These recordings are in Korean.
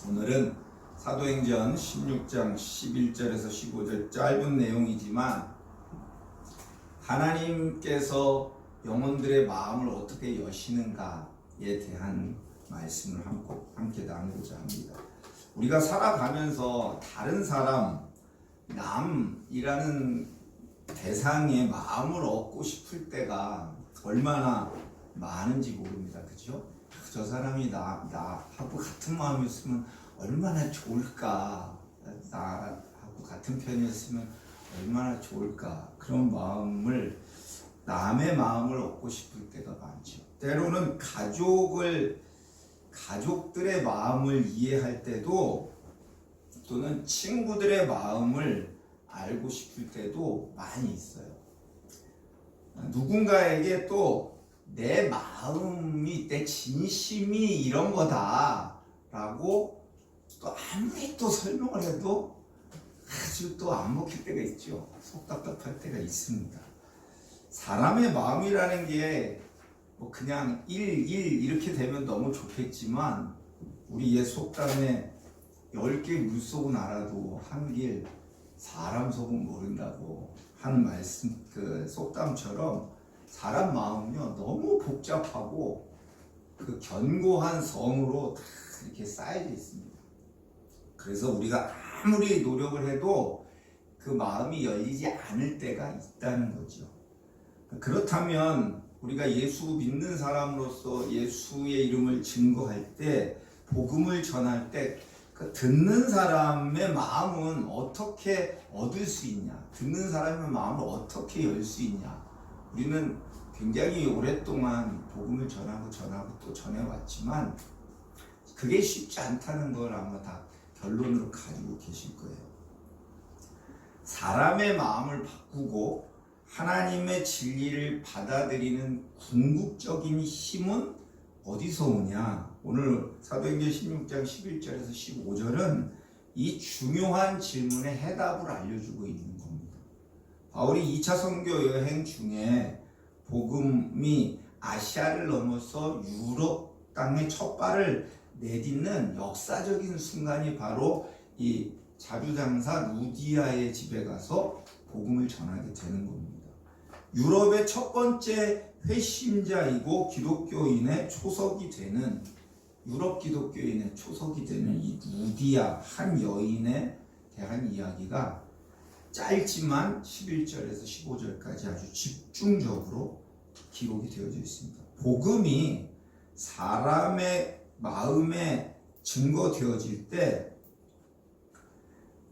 오늘은 사도행전 16장 11절에서 15절 짧은 내용이지만 하나님께서 영혼들의 마음을 어떻게 여시는가에 대한 말씀을 함께 나누고자 합니다. 우리가 살아가면서 다른 사람, 남이라는 대상의 마음을 얻고 싶을 때가 얼마나 많은지 모릅니다. 그죠? 저 사람이 나하고 같은 마음이었으면 얼마나 좋을까, 나하고 같은 편이었으면 얼마나 좋을까, 그런 마음을, 남의 마음을 얻고 싶을 때가 많죠. 때로는 가족들의 마음을 이해할 때도, 또는 친구들의 마음을 알고 싶을 때도 많이 있어요. 누군가에게 또 내 마음이, 내 진심이 이런 거다 라고 또 아무리 또 설명을 해도 아주 또 안 먹힐 때가 있죠. 속 답답할 때가 있습니다. 사람의 마음이라는 게 뭐 그냥 1 이렇게 되면 너무 좋겠지만, 우리 옛 속담에 10개 물속은 알아도 한길 사람 속은 모른다고 하는 말씀, 그 속담처럼 사람 마음은요 너무 복잡하고 그 견고한 성으로 다 이렇게 쌓여져 있습니다. 그래서 우리가 아무리 노력을 해도 그 마음이 열리지 않을 때가 있다는 거죠. 그렇다면 우리가 예수 믿는 사람으로서 예수의 이름을 증거할 때, 복음을 전할 때, 그 듣는 사람의 마음은 어떻게 얻을 수 있냐, 듣는 사람의 마음을 어떻게 열 수 있냐. 우리는 굉장히 오랫동안 복음을 전하고 또 전해왔지만 그게 쉽지 않다는 걸 아마 다 결론으로 가지고 계실 거예요. 사람의 마음을 바꾸고 하나님의 진리를 받아들이는 궁극적인 힘은 어디서 오냐? 오늘 사도행전 16장 11절에서 15절은 이 중요한 질문의 해답을 알려주고 있는 겁니다. 바울이 2차 선교 여행 중에 복음이 아시아를 넘어서 유럽 땅에 첫 발을 내딛는 역사적인 순간이 바로 이 자주장사 루디아의 집에 가서 복음을 전하게 되는 겁니다. 유럽의 첫 번째 회심자이고 기독교인의 초석이 되는, 유럽 기독교인의 초석이 되는 이 루디아 한 여인에 대한 이야기가 짧지만 11절에서 15절까지 아주 집중적으로 기록이 되어져 있습니다. 복음이 사람의 마음에 증거되어질 때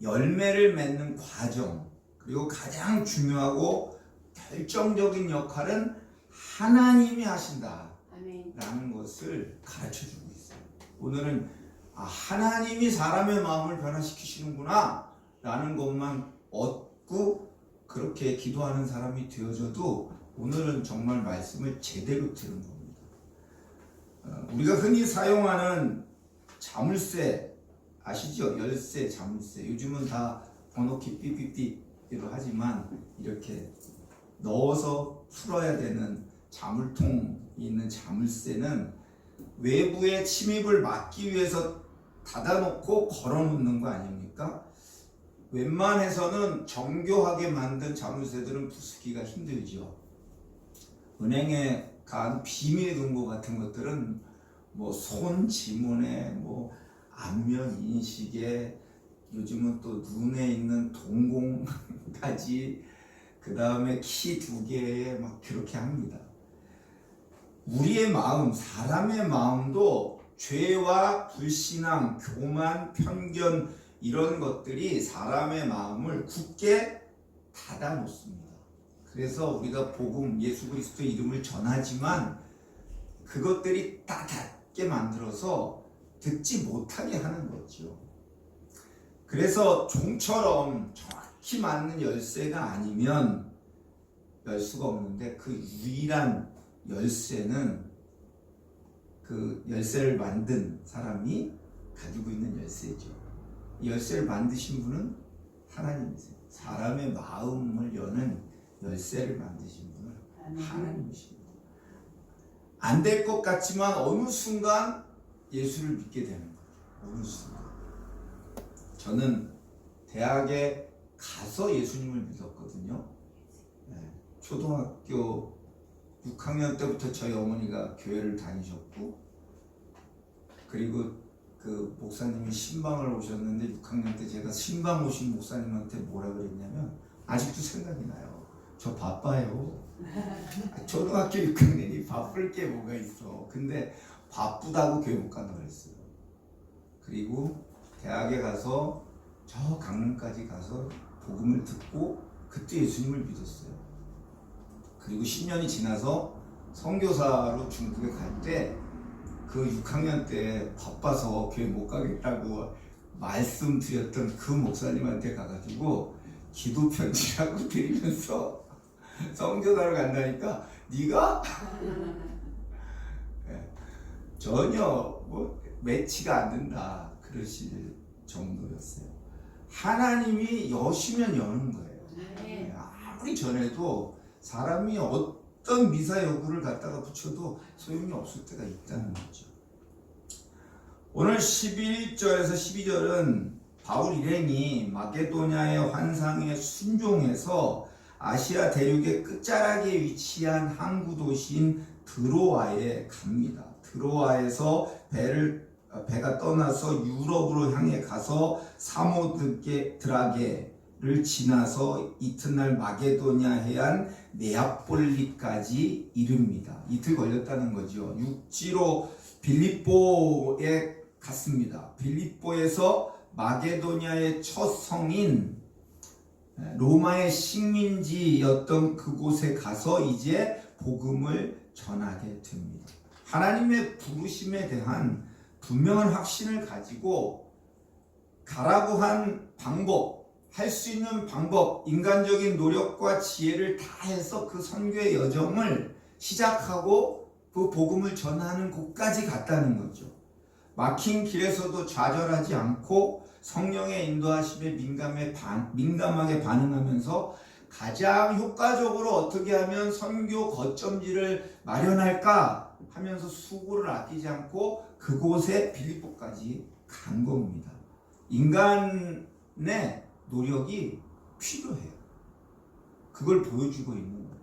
열매를 맺는 과정, 그리고 가장 중요하고 결정적인 역할은 하나님이 하신다라는 것을 가르쳐주고 있어요. 오늘은 하나님이 사람의 마음을 변화시키시는구나 라는 것만 얻고 그렇게 기도하는 사람이 되어져도 오늘은 정말 말씀을 제대로 들은 겁니다. 우리가 흔히 사용하는 자물쇠 아시죠? 열쇠, 자물쇠. 요즘은 다 번호키 삐삐삐로 하지만 이렇게 넣어서 풀어야 되는 자물통이 있는 자물쇠는 외부의 침입을 막기 위해서 닫아놓고 걸어놓는 거 아닙니까? 웬만해서는 정교하게 만든 자물쇠들은 부수기가 힘들죠. 은행에 간 비밀 금고 같은 것들은 뭐 손 지문에, 뭐 안면 인식에, 요즘은 또 눈에 있는 동공까지, 그 다음에 키 2개에 막 그렇게 합니다. 우리의 마음, 사람의 마음도 죄와 불신앙, 교만, 편견, 이런 것들이 사람의 마음을 굳게 닫아놓습니다. 그래서 우리가 복음, 예수 그리스도의 이름을 전하지만 그것들이 다 닫게 만들어서 듣지 못하게 하는 거죠. 그래서 종처럼 정확히 맞는 열쇠가 아니면 열 수가 없는데, 그 유일한 열쇠는 그 열쇠를 만든 사람이 가지고 있는 열쇠죠. 이 열쇠를 만드신 분은 하나님이세요. 사람의 마음을 여는 열쇠를 만드신 분은 하나님이십니다. 안 될 것 같지만 어느 순간 예수를 믿게 되는 거죠. 모르겠습니다. 저는 대학에 가서 예수님을 믿었거든요. 네. 초등학교 6학년 때부터 저희 어머니가 교회를 다니셨고, 그리고 그 목사님이 신방을 오셨는데 6학년 때 제가 신방 오신 목사님한테 뭐라 그랬냐면, 아직도 생각이 나요. 저 바빠요. 초등학교 6학년이 바쁠 게 뭐가 있어. 근데 바쁘다고 교회 못 간다고 그랬어요. 그리고 대학에 가서 저 강릉까지 가서 복음을 듣고 그때 예수님을 믿었어요. 그리고 10년이 지나서 선교사로 중국에 갈 때 그 6학년 때 바빠서 교회 못 가겠다고 말씀드렸던 그 목사님한테 가가지고 기도 편지라고 드리면서 선교사로 간다니까 네가 전혀 뭐 매치가 안 된다 그러실 정도였어요. 하나님이 여시면 여는 거예요. 아무리 전해도 사람이 어떤 미사 여구를 갖다가 붙여도 소용이 없을 때가 있다는 거죠. 오늘 11절에서 12절은 바울 일행이 마게도냐의 환상에 순종해서 아시아 대륙의 끝자락에 위치한 항구 도시인 드로아에 갑니다. 드로아에서 배가 떠나서 유럽으로 향해 가서 사모드라게를 지나서 이튿날 마게도냐 해안 네아폴리까지 이릅니다. 이틀 걸렸다는 거죠. 육지로 빌립보에 갔습니다. 빌립보에서 마게도냐의 첫 성인 로마의 식민지였던 그곳에 가서 이제 복음을 전하게 됩니다. 하나님의 부르심에 대한 분명한 확신을 가지고 가라고 한 방법, 할 수 있는 방법, 인간적인 노력과 지혜를 다해서 그 선교의 여정을 시작하고 그 복음을 전하는 곳까지 갔다는 거죠. 막힌 길에서도 좌절하지 않고 성령의 인도하심에 민감하게 반응하면서 가장 효과적으로 어떻게 하면 선교 거점지를 마련할까 하면서 수고를 아끼지 않고 그곳에 빌립보까지 간 겁니다. 인간의 노력이 필요해요. 그걸 보여주고 있는 거예요.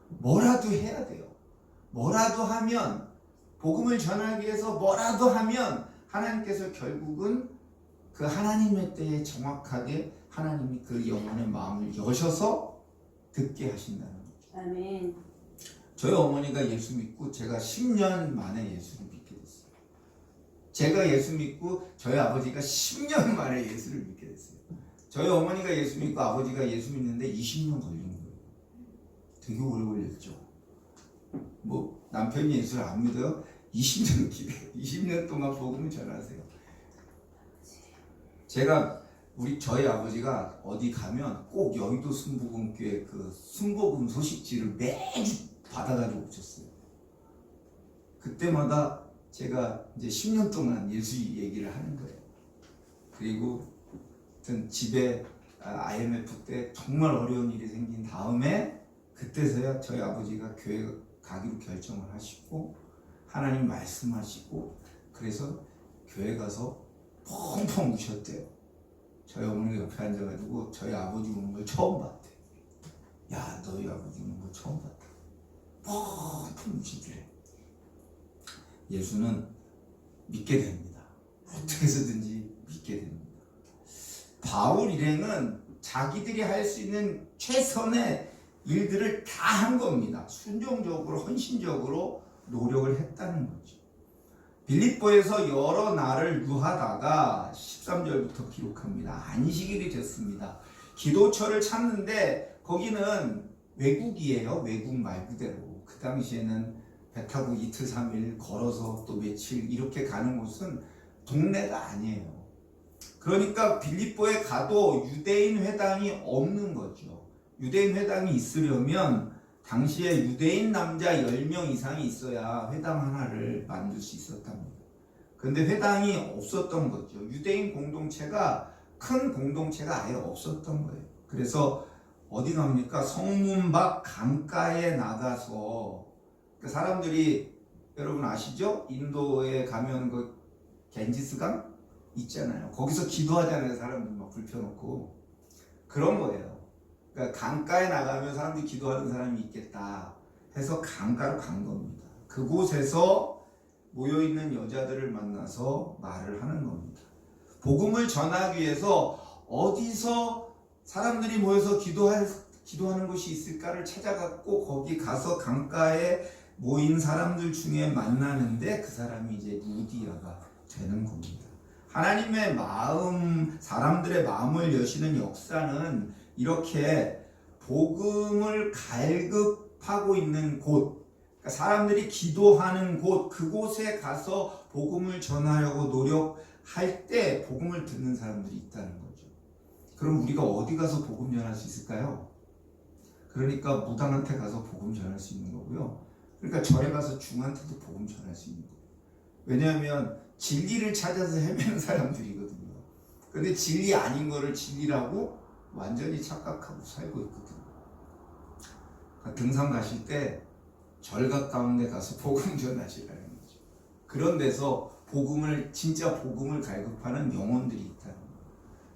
뭐라도 해야 돼요. 뭐라도 하면, 복음을 전하기 위해서 뭐라도 하면 하나님께서 결국은 그 하나님의 때에 정확하게 하나님이 그 영혼의 마음을 여셔서 듣게 하신다는 거죠. 아멘. 저희 어머니가 예수 믿고 제가 10년 만에 예수를 믿게 됐어요. 제가 예수 믿고 저희 아버지가 10년 만에 예수를 믿게 됐어요. 저희 어머니가 예수 믿고 아버지가 예수 믿는데 20년 걸린 거예요. 되게 오래 걸렸죠. 뭐 남편이 예수를 안 믿어요? 20년 기대, 20년 동안 복음을 전하세요. 제가 저희 아버지가 어디 가면 꼭 여의도 순복음교회 그 순복음 소식지를 매주 받아가지고 오셨어요. 그때마다 제가 이제 10년 동안 예수 얘기를 하는 거예요. 그리고 집에 IMF 때 정말 어려운 일이 생긴 다음에 그때서야 저희 아버지가 교회 가기로 결정을 하시고 하나님 말씀하시고 그래서 교회 가서 펑펑 우셨대요. 저희 어머니가 옆에 앉아가지고 저희 아버지 우는 걸 처음 봤대. 야, 너희 아버지 우는 걸 처음 봤다. 펑펑 우시더래. 예수는 믿게 됩니다. 어떻게 해서든지 믿게 됩니다. 바울 일행은 자기들이 할 수 있는 최선의 일들을 다 한 겁니다. 순종적으로 헌신적으로 노력을 했다는 거죠. 빌립보에서 여러 날을 유하다가 13절부터 기록합니다. 안식일이 됐습니다. 기도처를 찾는데 거기는 외국이에요. 외국 말 그대로. 그 당시에는 배 타고 이틀 3일 걸어서 또 며칠 이렇게 가는 곳은 동네가 아니에요. 그러니까 빌립보에 가도 유대인 회당이 없는 거죠. 유대인 회당이 있으려면 당시에 유대인 남자 10명 이상이 있어야 회당 하나를 만들 수 있었답니다. 그런데 회당이 없었던 거죠. 유대인 공동체가 큰 공동체가 아예 없었던 거예요. 그래서 어디 갑니까? 성문 밖 강가에 나가서 그 사람들이 여러분 아시죠? 인도에 가면 그 겐지스강? 있잖아요. 거기서 기도하잖아요. 사람들 막 불펴놓고. 그런 거예요. 그러니까 강가에 나가면 사람들이 기도하는 사람이 있겠다 해서 강가로 간 겁니다. 그곳에서 모여있는 여자들을 만나서 말을 하는 겁니다. 복음을 전하기 위해서 어디서 사람들이 모여서 기도하는 곳이 있을까를 찾아갔고 거기 가서 강가에 모인 사람들 중에 만나는데 그 사람이 이제 루디아가 되는 겁니다. 하나님의 마음, 사람들의 마음을 여시는 역사는 이렇게 복음을 갈급하고 있는 곳, 그러니까 사람들이 기도하는 곳, 그곳에 가서 복음을 전하려고 노력할 때 복음을 듣는 사람들이 있다는 거죠. 그럼 우리가 어디 가서 복음 전할 수 있을까요? 그러니까 무당한테 가서 복음 전할 수 있는 거고요. 그러니까 절에 가서 중한테도 복음 전할 수 있는 거예요. 왜냐하면 진리를 찾아서 헤매는 사람들이거든요. 근데 진리 아닌 거를 진리라고 완전히 착각하고 살고 있거든요. 그러니까 등산 가실 때 절 가까운 데 가서 복음 전하시라는 거죠. 그런 데서 진짜 복음을 갈급하는 영혼들이 있다는 거예요.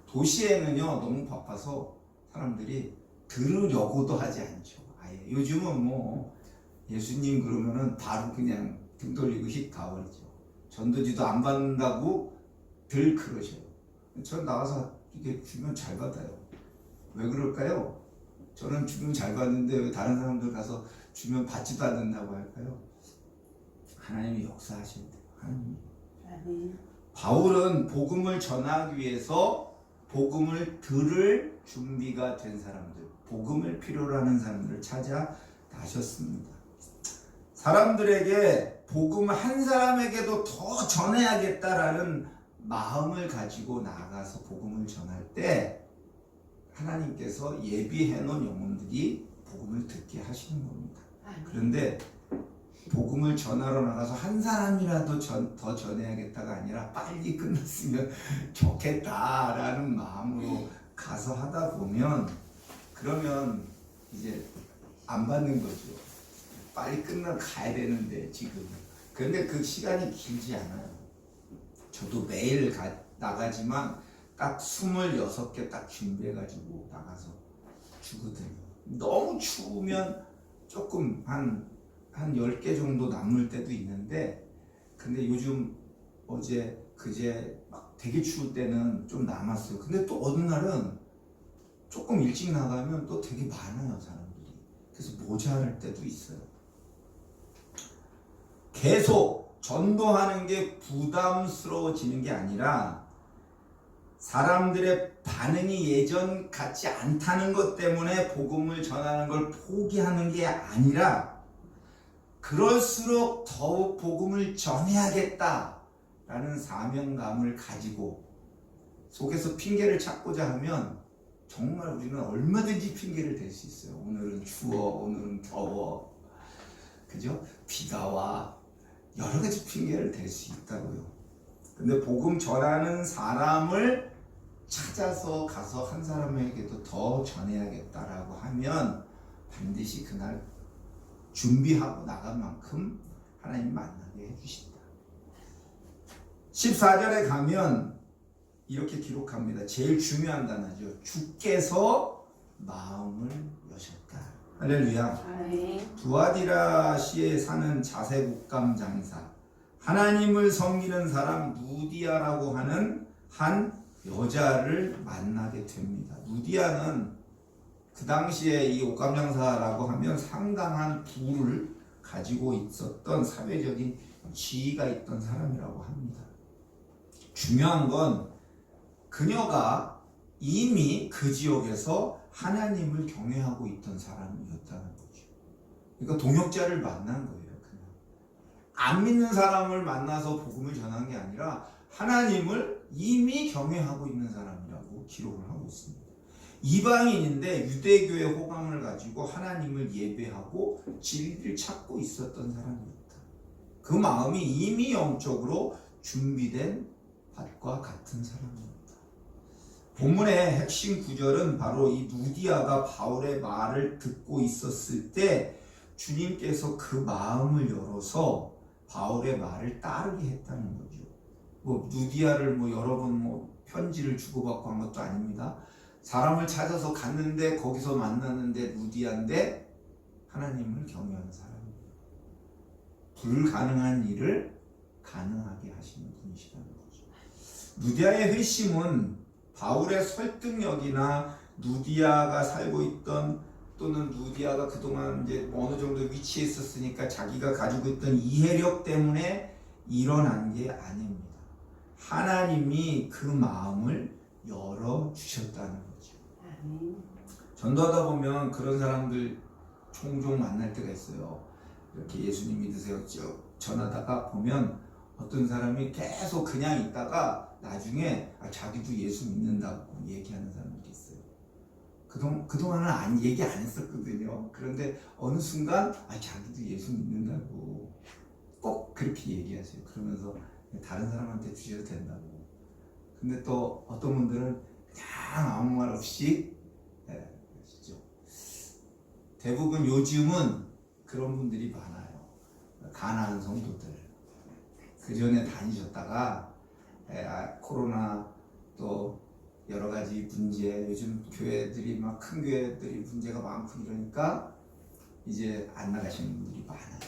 도시에는요, 너무 바빠서 사람들이 들으려고도 하지 않죠. 아예. 요즘은 뭐 예수님 그러면은 바로 그냥 등 돌리고 휙 가버리죠. 전도지도 안 받는다고 들 그러셔요. 전 나가서 이게 주면 잘 받아요. 왜 그럴까요? 저는 주면 잘 받는데 왜 다른 사람들 가서 주면 받지도 않는다고 할까요? 하나님이 역사하신대요. 하나님이. 바울은 복음을 전하기 위해서 복음을 들을 준비가 된 사람들, 복음을 필요로 하는 사람들을 찾아 나셨습니다. 사람들에게 복음 한 사람에게도 더 전해야겠다라는 마음을 가지고 나가서 복음을 전할 때 하나님께서 예비해 놓은 영혼들이 복음을 듣게 하시는 겁니다. 그런데 복음을 전하러 나가서 한 사람이라도 더 전해야겠다가 아니라 빨리 끝났으면 좋겠다라는 마음으로 가서 하다 보면 그러면 이제 안 받는 거죠. 빨리 끝나 가야 되는데 지금. 그런데 그 시간이 길지 않아요. 저도 매일 나가지만 딱 26개 딱 준비해가지고 나가서 주거든요. 너무 추우면 조금 한 10개 정도 남을 때도 있는데 근데 요즘 그제 막 되게 추울 때는 좀 남았어요. 근데 또 어느 날은 조금 일찍 나가면 또 되게 많아요, 사람들이. 그래서 모자랄 때도 있어요. 계속 전도하는 게 부담스러워지는 게 아니라 사람들의 반응이 예전 같지 않다는 것 때문에 복음을 전하는 걸 포기하는 게 아니라 그럴수록 더욱 복음을 전해야겠다라는 사명감을 가지고 속에서 핑계를 찾고자 하면 정말 우리는 얼마든지 핑계를 댈 수 있어요. 오늘은 추워, 오늘은 더워, 그죠? 비가 와, 여러 가지 핑계를 댈 수 있다고요. 근데 복음 전하는 사람을 찾아서 가서 한 사람에게도 더 전해야겠다라고 하면 반드시 그날 준비하고 나간 만큼 하나님 만나게 해주신다. 14절에 가면 이렇게 기록합니다. 제일 중요한 단어죠. 주께서 마음을 여셨다. 할렐루야. 두아디라시에 사는 자세국감 장사, 하나님을 섬기는 사람 루디아라고 하는 한 여자를 만나게 됩니다. 루디아는 그 당시에 이 옥감장사라고 하면 상당한 부를 가지고 있었던 사회적인 지위가 있던 사람이라고 합니다. 중요한 건 그녀가 이미 그 지역에서 하나님을 경외하고 있던 사람이었다는 거죠. 그러니까 동역자를 만난 거예요. 그냥 안 믿는 사람을 만나서 복음을 전한 게 아니라 하나님을 이미 경외하고 있는 사람이라고 기록을 하고 있습니다. 이방인인데 유대교의 호감을 가지고 하나님을 예배하고 진리를 찾고 있었던 사람이었다. 그 마음이 이미 영적으로 준비된 밭과 같은 사람이었다. 본문의 핵심 구절은 바로 이 루디아가 바울의 말을 듣고 있었을 때 주님께서 그 마음을 열어서 바울의 말을 따르게 했다는 거죠. 뭐 누디아를 뭐 여러 번 뭐 편지를 주고받고 한 것도 아닙니다. 사람을 찾아서 갔는데 거기서 만났는데 누디아인데 하나님을 경외하는 사람입니다. 불가능한 일을 가능하게 하시는 분이시라는 거죠. 누디아의 회심은 바울의 설득력이나 누디아가 살고 있던 또는 누디아가 그동안 이제 어느 정도 위치에 있었으니까 자기가 가지고 있던 이해력 때문에 일어난 게 아닙니다. 하나님이 그 마음을 열어주셨다는 거죠. 전도하다 보면 그런 사람들 종종 만날 때가 있어요. 이렇게 예수님 믿으세요 쭉 전하다가 보면 어떤 사람이 계속 그냥 있다가 나중에 자기도 예수 믿는다고 얘기하는 사람들이 있어요. 그동안은 얘기 안 했었거든요. 그런데 어느 순간 자기도 예수 믿는다고 꼭 그렇게 얘기하세요. 그러면서 다른 사람한테 주셔도 된다고. 근데 또 어떤 분들은 그냥 아무 말 없이 하시죠. 대부분 요즘은 그런 분들이 많아요. 가난한 성도들. 그 전에 다니셨다가 코로나 또 여러 가지 문제, 요즘 교회들이 막 큰 교회들이 문제가 많고 이러니까 이제 안 나가시는 분들이 많아요.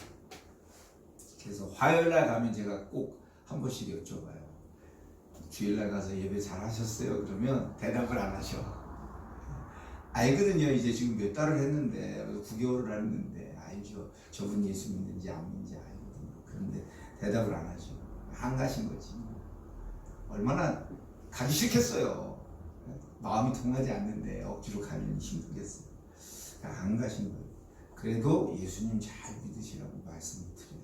그래서 화요일날 가면 제가 꼭 한 번씩 여쭤봐요. 주일날 가서 예배 잘 하셨어요? 그러면 대답을 안 하셔. 알거든요. 이제 지금 몇 달을 했는데 9개월을 했는데 알죠. 저분 예수 믿는지 안 믿는지 알거든요. 그런데 대답을 안 하죠. 안 가신 거지. 얼마나 가기 싫겠어요. 마음이 통하지 않는데 억지로 가면 힘들겠어요. 안 가신 거예요. 그래도 예수님 잘 믿으시라고 말씀을 드려요.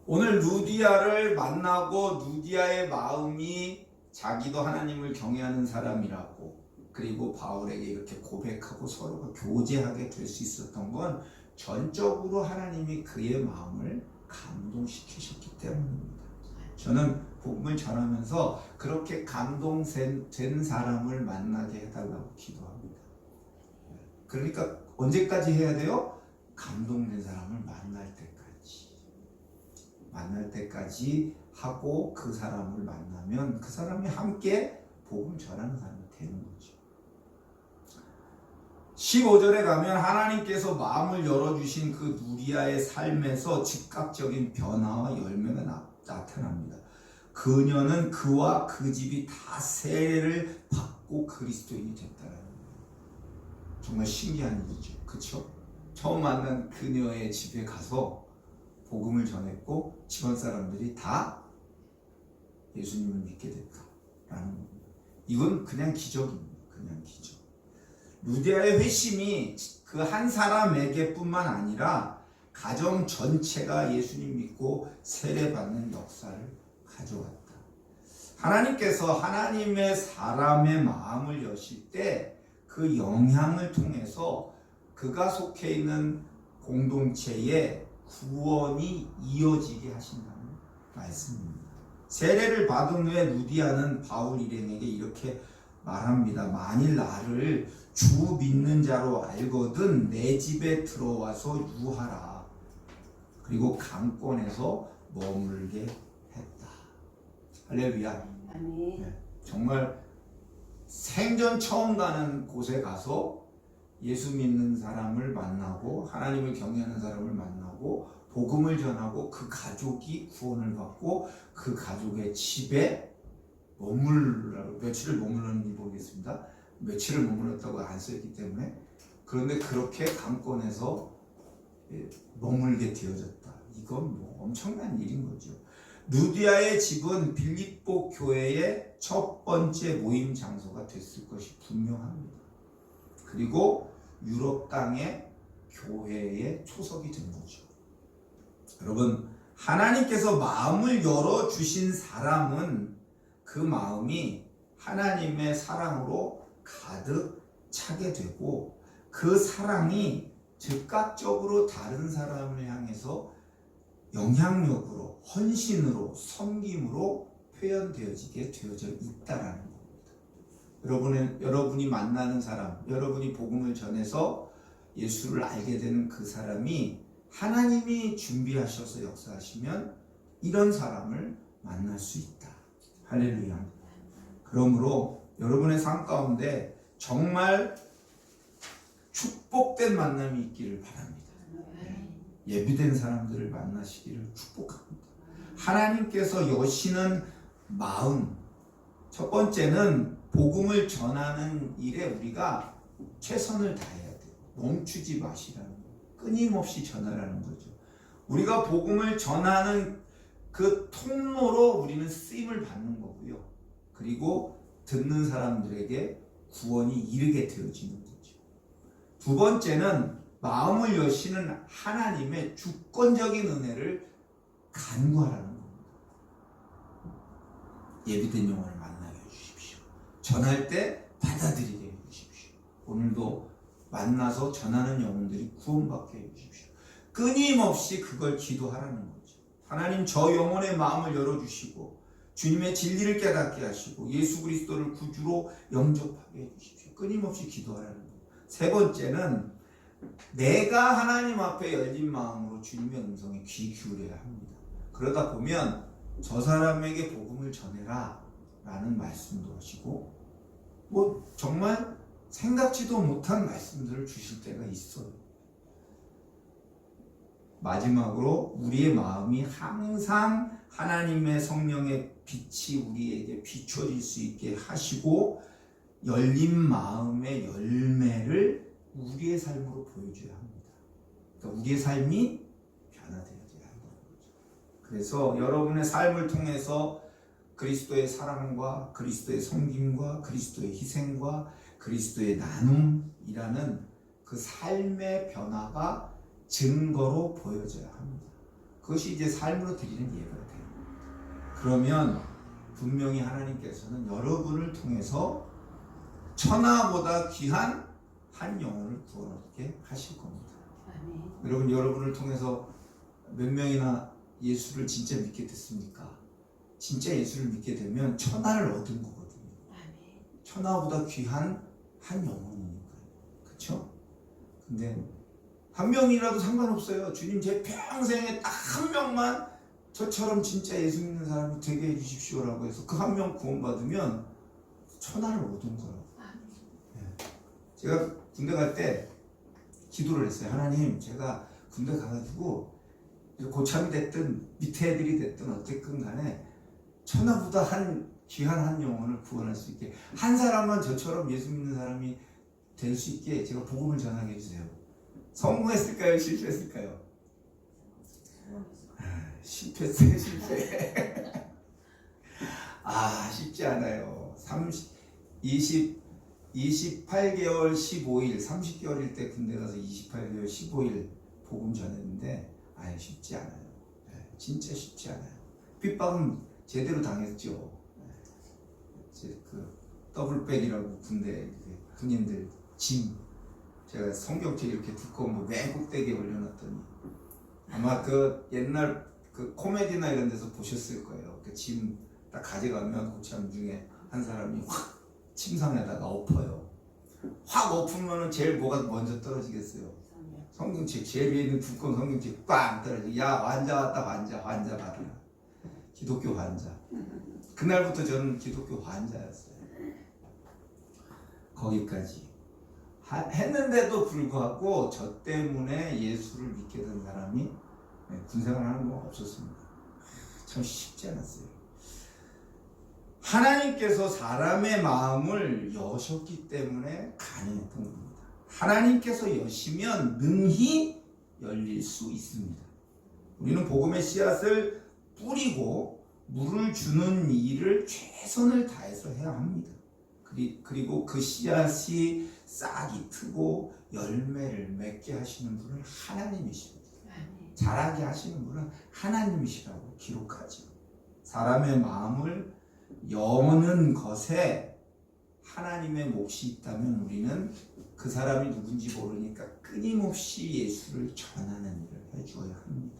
오늘 누디아를 만나고 누디아의 마음이 자기도 하나님을 경외하는 사람이라고 그리고 바울에게 이렇게 고백하고 서로가 교제하게 될 수 있었던 건 전적으로 하나님이 그의 마음을 감동시키셨기 때문입니다. 저는 복음을 전하면서 그렇게 감동된 사람을 만나게 해달라고 기도합니다. 그러니까 언제까지 해야 돼요? 감동된 사람을 만날 때까지 하고 그 사람을 만나면 그 사람이 함께 복음 전하는 사람이 되는 거죠. 15절에 가면 하나님께서 마음을 열어주신 그 누디아의 삶에서 즉각적인 변화와 열매가 나타납니다. 그녀는 그와 그 집이 다 세례를 받고 그리스도인이 됐다는 거예요. 정말 신기한 일이죠. 그렇죠? 처음 만난 그녀의 집에 가서 복음을 전했고 집안 사람들이 다 예수님을 믿게 됐다라는 겁니다. 이건 그냥 기적입니다. 그냥 기적. 누디아의 회심이 그 한 사람에게뿐만 아니라 가정 전체가 예수님 믿고 세례받는 역사를 가져왔다. 하나님께서 하나님의 사람의 마음을 여실 때 그 영향을 통해서 그가 속해 있는 공동체에 구원이 이어지게 하신다는 말씀입니다. 세례를 받은 후에 누디아는 바울 일행에게 이렇게 말합니다. 만일 나를 주 믿는 자로 알거든 내 집에 들어와서 유하라. 그리고 강권에서 머물게 했다. 할렐루야. 네, 정말 생전 처음 가는 곳에 가서 예수 믿는 사람을 만나고 하나님을 경외하는 사람을 만나고 복음을 전하고 그 가족이 구원을 받고 그 가족의 집에 며칠을 머물렀는지 모르겠습니다. 며칠을 머물렀다고 안 써있기 때문에 그런데 그렇게 강권에서 머물게 되어졌다. 이건 뭐 엄청난 일인 거죠. 누디아의 집은 빌립보 교회의 첫 번째 모임 장소가 됐을 것이 분명합니다. 그리고 유럽 땅의 교회의 초석이 된 거죠. 여러분, 하나님께서 마음을 열어주신 사람은 그 마음이 하나님의 사랑으로 가득 차게 되고 그 사랑이 즉각적으로 다른 사람을 향해서 영향력으로, 헌신으로, 섬김으로 표현되어지게 되어져 있다라는 겁니다. 여러분이 만나는 사람, 여러분이 복음을 전해서 예수를 알게 되는 그 사람이 하나님이 준비하셔서 역사하시면 이런 사람을 만날 수 있다. 할렐루야. 그러므로 여러분의 삶 가운데 정말 축복된 만남이 있기를 바랍니다. 예비된 사람들을 만나시기를 축복합니다. 하나님께서 여시는 마음, 첫 번째는 복음을 전하는 일에 우리가 최선을 다해야 돼요. 멈추지 마시라는 거예요. 끊임없이 전하라는 거죠. 우리가 복음을 전하는 그 통로로 우리는 쓰임을 받는 거고요. 그리고 듣는 사람들에게 구원이 이르게 되어지는 거죠. 두 번째는 마음을 여시는 하나님의 주권적인 은혜를 간구하라는 겁니다. 예비된 영혼을 만나게 해주십시오. 전할 때 받아들이게 해주십시오. 오늘도 만나서 전하는 영혼들이 구원받게 해주십시오. 끊임없이 그걸 기도하라는 거죠. 하나님, 저 영혼의 마음을 열어주시고 주님의 진리를 깨닫게 하시고 예수 그리스도를 구주로 영접하게 해주십시오. 끊임없이 기도하라는 거예요. 세 번째는 내가 하나님 앞에 열린 마음으로 주님의 음성에 귀 기울여야 합니다. 그러다 보면 저 사람에게 복음을 전해라 라는 말씀도 하시고 뭐 정말 생각지도 못한 말씀들을 주실 때가 있어요. 마지막으로 우리의 마음이 항상 하나님의 성령의 빛이 우리에게 비춰질 수 있게 하시고 열린 마음의 열매를 우리의 삶으로 보여줘야 합니다. 그러니까 우리의 삶이 변화되어야 한다는 거죠. 그래서 여러분의 삶을 통해서 그리스도의 사랑과 그리스도의 섬김과 그리스도의 희생과 그리스도의 나눔이라는 그 삶의 변화가 증거로 보여져야 합니다. 그것이 이제 삶으로 드리는 예배가 돼요. 그러면 분명히 하나님께서는 여러분을 통해서 천하보다 귀한 한 영혼을 구원하게 하실 겁니다. 아멘. 여러분을 통해서 몇 명이나 예수를 진짜 믿게 됐습니까? 진짜 예수를 믿게 되면 천하를 얻은 거거든요. 아멘. 천하보다 귀한 한 영혼이니까요. 그렇죠? 근데 한 명이라도 상관없어요. 주님, 제 평생에 딱 한 명만 저처럼 진짜 예수 믿는 사람이 되게 해주십시오라고 해서 그 한 명 구원받으면 천하를 얻은 거예요. 네. 제가 군대 갈 때 기도를 했어요. 하나님, 제가 군대 가가지고 고참이 됐든 밑에 애들이 됐든 어쨌든 간에 천하보다 한 귀한 한 영혼을 구원할 수 있게 한 사람만 저처럼 예수 믿는 사람이 될 수 있게 제가 복음을 전하게 해주세요. 성공했을까요? 실패했을까요? 실패했어요. 실패. 쉽지 않아요. 28개월 15일 30개월일 때 군대 가서 28개월 15일 복음 전했는데 쉽지 않아요. 진짜 쉽지 않아요. 핍박은 제대로 당했죠. 그 더블백이라고 군대 군인들 짐 제가 성경책 이렇게 두꺼운 거 맨 꼭대기에 올려놨더니 아마 그 옛날 그 코미디나 이런 데서 보셨을 거예요. 그 짐 딱 가져가면 고참 중에 한 사람이 확 침상에다가 엎어요. 확 엎으면은 제일 뭐가 먼저 떨어지겠어요? 성경책 제일 위에 있는 두꺼운 성경책 빵 떨어지고 야 환자 왔다 환자 받으라. 기독교 환자. 그날부터 저는 기독교 환자였어요. 거기까지 했는데도 불구하고 저 때문에 예수를 믿게 된 사람이 군생활하는 거 없었습니다. 참 쉽지 않았어요. 하나님께서 사람의 마음을 여셨기 때문에 가능했던 겁니다. 하나님께서 여시면 능히 열릴 수 있습니다. 우리는 복음의 씨앗을 뿌리고 물을 주는 일을 최선을 다해서 해야 합니다. 그리고 그 씨앗이 싹이 트고 열매를 맺게 하시는 분은 하나님이십니다. 자라게 하시는 분은 하나님이시라고 기록하죠. 사람의 마음을 여는 것에 하나님의 몫이 있다면 우리는 그 사람이 누군지 모르니까 끊임없이 예수를 전하는 일을 해주어야 합니다.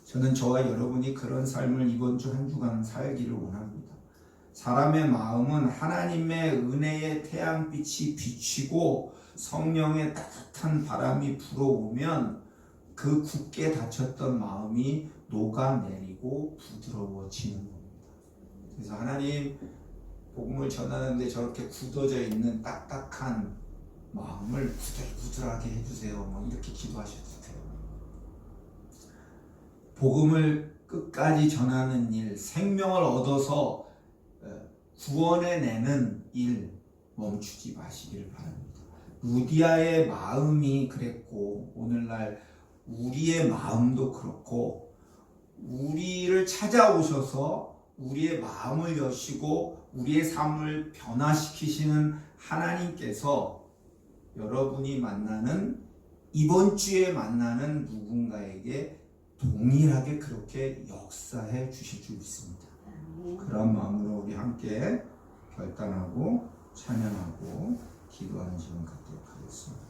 저는 저와 여러분이 그런 삶을 이번 주 한 주간 살기를 원합니다. 사람의 마음은 하나님의 은혜의 태양빛이 비치고 성령의 따뜻한 바람이 불어오면 그 굳게 닫혔던 마음이 녹아내리고 부드러워지는 겁니다. 그래서 하나님 복음을 전하는데 저렇게 굳어져 있는 딱딱한 마음을 부들부들하게 해주세요. 뭐 이렇게 기도하셔도 돼요. 복음을 끝까지 전하는 일, 생명을 얻어서 구원해내는 일 멈추지 마시기를 바랍니다. 루디아의 마음이 그랬고 오늘날 우리의 마음도 그렇고 우리를 찾아오셔서 우리의 마음을 여시고 우리의 삶을 변화시키시는 하나님께서 여러분이 만나는 이번 주에 만나는 누군가에게 동일하게 그렇게 역사해 주실 줄 믿습니다. 그런 마음으로 우리 함께 결단하고 찬양하고 기도하는 시간 갖도록 하겠습니다.